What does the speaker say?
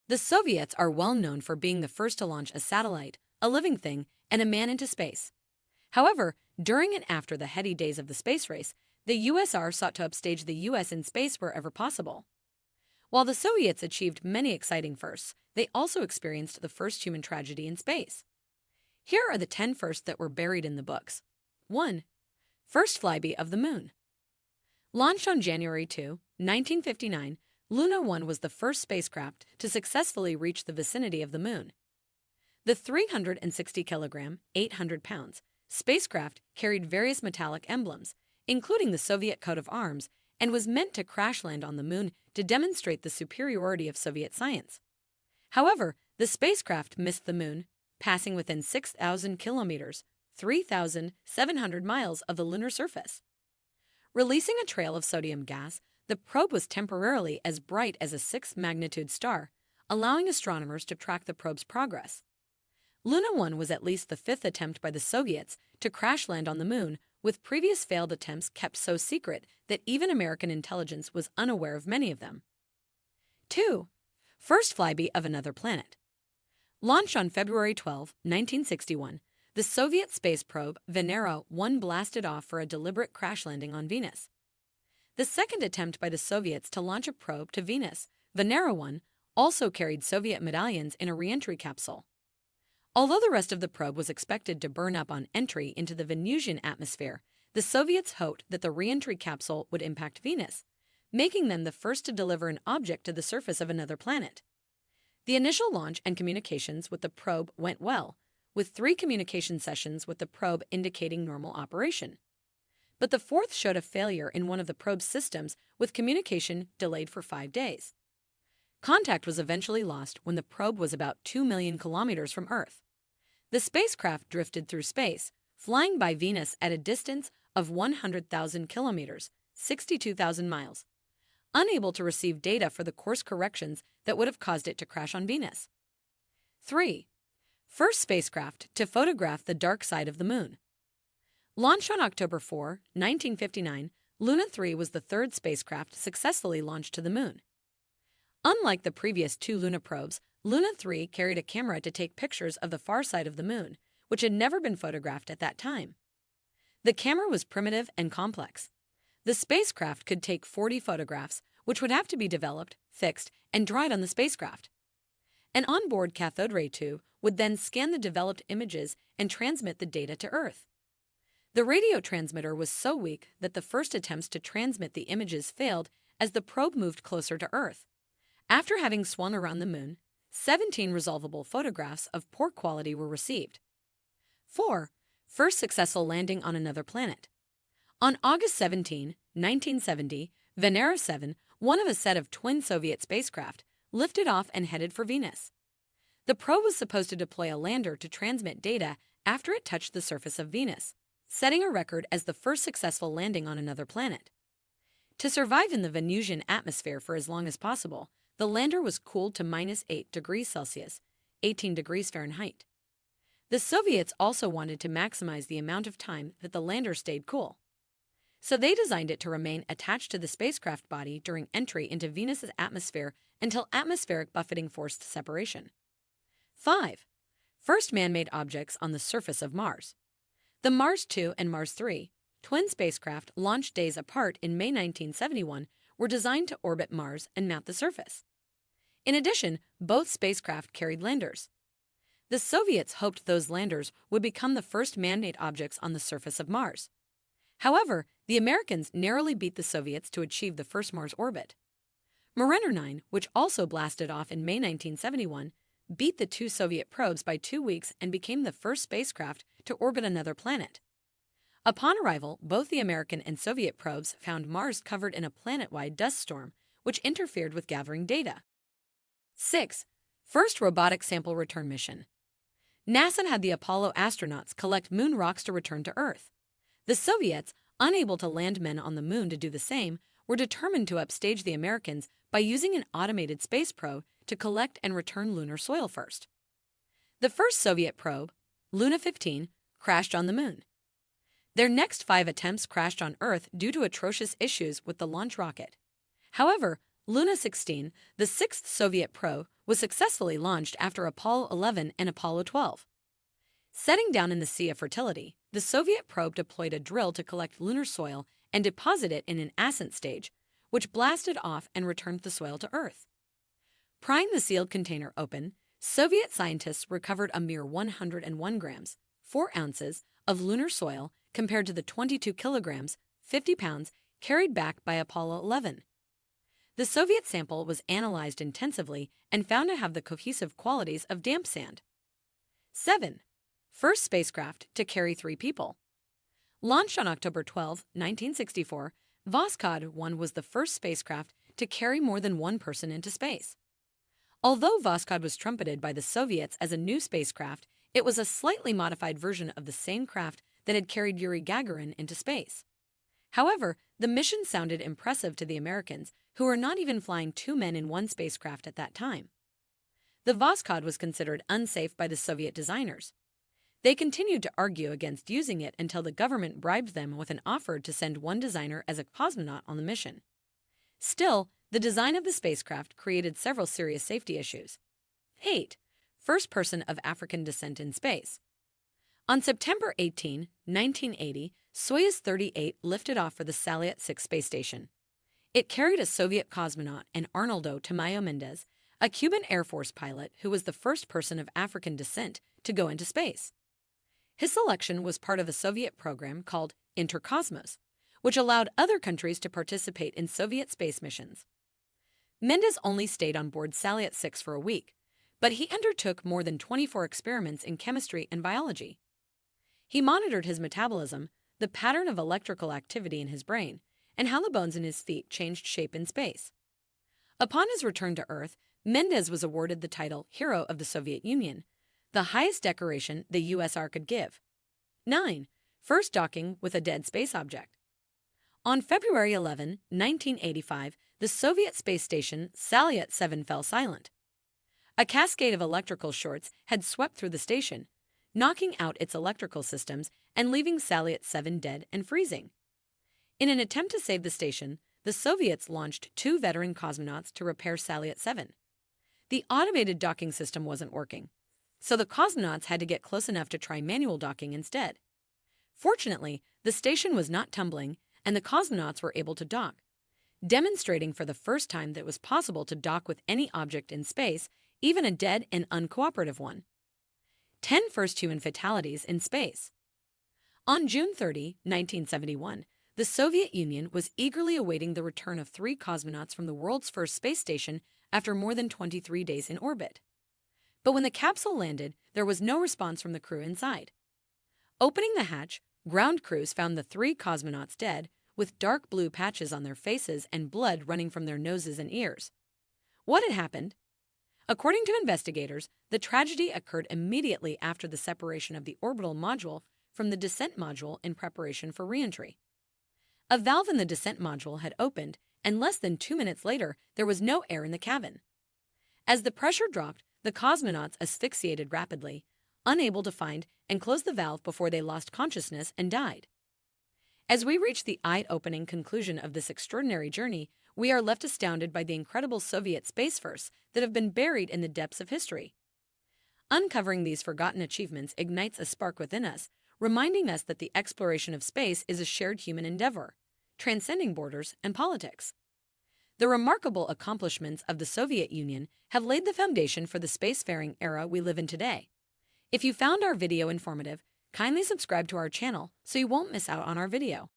The Soviets are well known for being the first to launch a satellite, a living thing, and a man into space. However, during and after the heady days of the space race, the USSR sought to upstage the US in space wherever possible. While the Soviets achieved many exciting firsts, they also experienced the first human tragedy in space. Here are the 10 firsts that were buried in the books. 1. First flyby of the moon. Launched on January 2, 1959, Luna 1 was the first spacecraft to successfully reach the vicinity of the moon. The 360-kilogram, 800 pounds, spacecraft carried various metallic emblems, including the Soviet coat of arms, and was meant to crash land on the moon to demonstrate the superiority of Soviet science. However, the spacecraft missed the moon, passing within 6,000 kilometers, 3,700 miles of the lunar surface. Releasing a trail of sodium gas, the probe was temporarily as bright as a 6th-magnitude star, allowing astronomers to track the probe's progress. Luna 1 was at least the 5th attempt by the Soviets to crash land on the moon, with previous failed attempts kept so secret that even American intelligence was unaware of many of them. 2. First flyby of another planet. Launched on February 12, 1961, the Soviet space probe Venera 1 blasted off for a deliberate crash landing on Venus. The second attempt by the Soviets to launch a probe to Venus, Venera 1, also carried Soviet medallions in a re-entry capsule. Although the rest of the probe was expected to burn up on entry into the Venusian atmosphere, the Soviets hoped that the re-entry capsule would impact Venus, making them the first to deliver an object to the surface of another planet. The initial launch and communications with the probe went well, with 3 communication sessions with the probe indicating normal operation. But the fourth showed a failure in one of the probe's systems, with communication delayed for 5 days. Contact was eventually lost when the probe was about 2 million kilometers from Earth. The spacecraft drifted through space, flying by Venus at a distance of 100,000 kilometers, 62,000 miles, unable to receive data for the course corrections that would have caused it to crash on Venus. 3. First spacecraft to photograph the dark side of the moon. Launched on October 4, 1959, Luna 3 was the third spacecraft successfully launched to the moon. Unlike the previous 2 Luna probes, Luna 3 carried a camera to take pictures of the far side of the moon, which had never been photographed at that time. The camera was primitive and complex. The spacecraft could take 40 photographs, which would have to be developed, fixed, and dried on the spacecraft. An onboard cathode ray tube would then scan the developed images and transmit the data to Earth. The radio transmitter was so weak that the first attempts to transmit the images failed as the probe moved closer to Earth. After having swung around the moon, 17 resolvable photographs of poor quality were received. 4. First successful landing on another planet. On August 17, 1970, Venera 7, one of a set of twin Soviet spacecraft, lifted off and headed for Venus. The probe was supposed to deploy a lander to transmit data after it touched the surface of Venus, setting a record as the first successful landing on another planet. To survive in the Venusian atmosphere for as long as possible, the lander was cooled to -8 degrees Celsius, 18 degrees Fahrenheit. The Soviets also wanted to maximize the amount of time that the lander stayed cool. So they designed it to remain attached to the spacecraft body during entry into Venus's atmosphere until atmospheric buffeting forced separation. 5. First man-made objects on the surface of Mars. The Mars 2 and Mars 3, twin spacecraft launched days apart in May 1971, were designed to orbit Mars and map the surface. In addition, both spacecraft carried landers. The Soviets hoped those landers would become the first man-made objects on the surface of Mars. However, the Americans narrowly beat the Soviets to achieve the first Mars orbit. Mariner 9, which also blasted off in May 1971, beat the 2 Soviet probes by 2 weeks and became the first spacecraft to orbit another planet. Upon arrival, both the American and Soviet probes found Mars covered in a planet-wide dust storm, which interfered with gathering data. 6. First robotic sample return mission. NASA had the Apollo astronauts collect moon rocks to return to Earth. The Soviets, unable to land men on the moon to do the same, were determined to upstage the Americans by using an automated space probe to collect and return lunar soil first. The first Soviet probe, Luna 15, crashed on the moon. Their next 5 attempts crashed on Earth due to atrocious issues with the launch rocket. However, Luna 16, the sixth Soviet probe, was successfully launched after Apollo 11 and Apollo 12. Setting down in the Sea of Fertility, the Soviet probe deployed a drill to collect lunar soil and deposit it in an ascent stage, which blasted off and returned the soil to Earth. Prying the sealed container open, Soviet scientists recovered a mere 101 grams, 4 ounces, of lunar soil compared to the 22 kilograms, 50 pounds, carried back by Apollo 11. The Soviet sample was analyzed intensively and found to have the cohesive qualities of damp sand. 7. First spacecraft to carry 3 people. Launched on October 12, 1964, Voskhod 1 was the first spacecraft to carry more than one person into space. Although Voskhod was trumpeted by the Soviets as a new spacecraft, it was a slightly modified version of the same craft that had carried Yuri Gagarin into space. However, the mission sounded impressive to the Americans, who were not even flying 2 men in one spacecraft at that time. The Voskhod was considered unsafe by the Soviet designers. They continued to argue against using it until the government bribed them with an offer to send one designer as a cosmonaut on the mission. Still, the design of the spacecraft created several serious safety issues. 8. First person of African descent in space. On September 18, 1980, Soyuz 38 lifted off for the Salyut 6 space station. It carried a Soviet cosmonaut and Arnoldo Tamayo Mendez, a Cuban Air Force pilot who was the first person of African descent to go into space. His selection was part of a Soviet program called Intercosmos, which allowed other countries to participate in Soviet space missions. Mendez only stayed on board Salyut 6 for a week, but he undertook more than 24 experiments in chemistry and biology. He monitored his metabolism, the pattern of electrical activity in his brain, and how the bones in his feet changed shape in space. Upon his return to Earth, Mendez was awarded the title Hero of the Soviet Union, the highest decoration the USSR could give. 9. First docking with a dead space object. On February 11, 1985, the Soviet space station Salyut 7 fell silent. A cascade of electrical shorts had swept through the station, knocking out its electrical systems and leaving Salyut 7 dead and freezing. In an attempt to save the station, the Soviets launched 2 veteran cosmonauts to repair Salyut 7. The automated docking system wasn't working, so the cosmonauts had to get close enough to try manual docking instead. Fortunately, the station was not tumbling, and the cosmonauts were able to dock, demonstrating for the first time that it was possible to dock with any object in space, even a dead and uncooperative one. 10 first human fatalities in space. On June 30, 1971, the Soviet Union was eagerly awaiting the return of 3 cosmonauts from the world's first space station after more than 23 days in orbit. But when the capsule landed, there was no response from the crew inside. Opening the hatch, ground crews found the 3 cosmonauts dead, with dark blue patches on their faces and blood running from their noses and ears. What had happened? According to investigators, the tragedy occurred immediately after the separation of the orbital module from the descent module in preparation for reentry. A valve in the descent module had opened, and less than 2 minutes later, there was no air in the cabin. As the pressure dropped, the cosmonauts asphyxiated rapidly, unable to find and close the valve before they lost consciousness and died. As we reach the eye-opening conclusion of this extraordinary journey, we are left astounded by the incredible Soviet space firsts that have been buried in the depths of history. Uncovering these forgotten achievements ignites a spark within us, reminding us that the exploration of space is a shared human endeavor, transcending borders and politics. The remarkable accomplishments of the Soviet Union have laid the foundation for the spacefaring era we live in today. If you found our video informative, kindly subscribe to our channel so you won't miss out on our video.